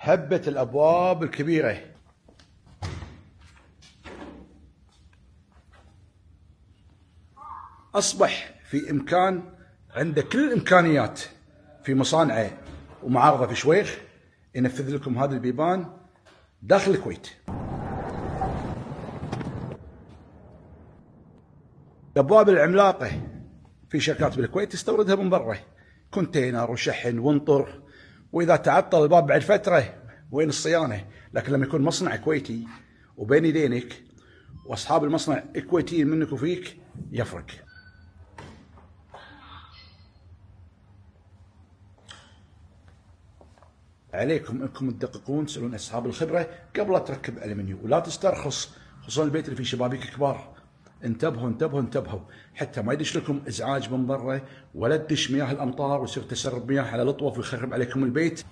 هبة الأبواب الكبيرة. أصبح في إمكان عنده كل الإمكانيات في مصانعه ومعارضه في شويخ ينفذ لكم هذه البيبان داخل الكويت. الأبواب العملاقة في شركات بالكويت تستوردها من برا، كونتينر وشحن وانطر، وإذا تعطل الباب بعد فترة وين الصيانة؟ لكن لما يكون مصنع كويتي وبين يدينك وأصحاب المصنع الكويتيين منك وفيك يفرق. عليكم انكم تدققون تسالون اصحاب الخبره قبل لا تركب الومنيوم، ولا تسترخص، خصوصا البيت اللي فيه شبابيك كبار. انتبهوا انتبهوا انتبهوا حتى ما يدش لكم ازعاج من برا، ولا تدش مياه الامطار ويصير تسرب مياه على الاطوف ويخرب عليكم البيت.